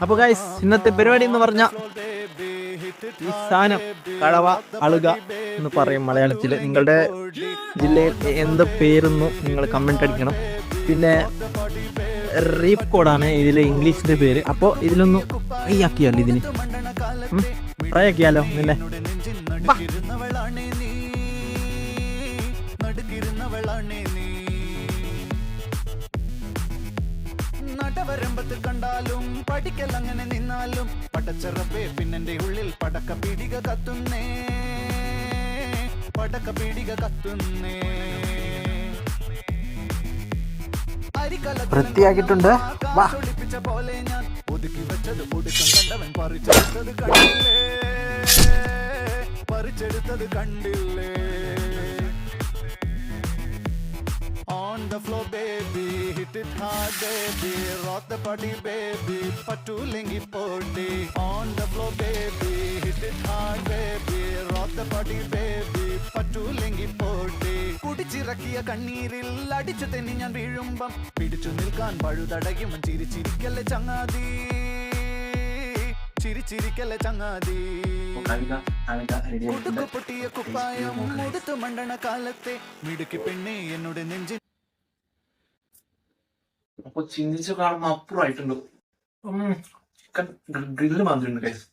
അപ്പൊ ഗൈസ്, ഇന്നത്തെ പരിപാടി എന്ന് പറഞ്ഞ ഈ സാധനം കടവ അളുക എന്ന് പറയും മലയാളത്തിൽ. നിങ്ങളുടെ ജില്ലയിൽ എന്ത് പേരെന്ന് നിങ്ങൾ കമന്റ് അടിക്കണം. പിന്നെ റീപ്പ് കോഡാണ് ഇതിലെ ഇംഗ്ലീഷിന്റെ പേര്. അപ്പോൾ ഇതിലൊന്ന് ഫ്രൈ ആക്കിയാലോ, ഇതിന് ഫ്രൈ ആക്കിയാലോ നിന്നെ. നടവരമ്പത്ത് കണ്ടാലും പഠിക്കൽ അങ്ങനെ നിന്നാലും പടച്ചറപ്പേ പിന്നെന്റെ ഉള്ളിൽ പടക്ക പീടിക കത്തുന്നേ, പടക്ക പീടിക കത്തുന്നേ. വൃത്തിയാക്കിയിട്ടുണ്ട്. ഒളിപ്പിച്ച പോലെ ഞാൻ ഒതുക്കി വെച്ചത് ഒടുക്കം കണ്ടവൻ പറിച്ചെടുത്തത് കണ്ടില്ലേ, പറിച്ചെടുത്തത് കണ്ടില്ലേ. On the floor baby, hit it hard baby, rock the body baby, പറ്റൂലെങ്കി potty. On the floor baby, hit it hard baby, rock the body baby, പറ്റൂലെങ്കി പോട്ടി. കുടിച്ചിറക്കിയ കണ്ണീരിൽ അടിച്ചു തെന്നി ഞാൻ വീഴുമ്പം പിടിച്ചു നിൽക്കാൻ പഴുതടയും ചിരിച്ചിരിക്കല്ലേ ചങ്ങാതി, ചിരിച്ചിരിക്കല്ലേ ചങ്ങാതി. കുടുക്കു പൊട്ടിയ കുപ്പായം മുടുത്തു മണ്ടണ കാലത്തെ മിടുക്കി പെണ്ണെ എന്നോട് നെഞ്ചി. അപ്പൊ ചിന്തിച്ചു കാണുമ്പോ അപ്പുറമായിട്ടുണ്ട്. ചിക്കൻ ഗ്രില്ല് മാതിരിണ്ട് ഗൈസ്.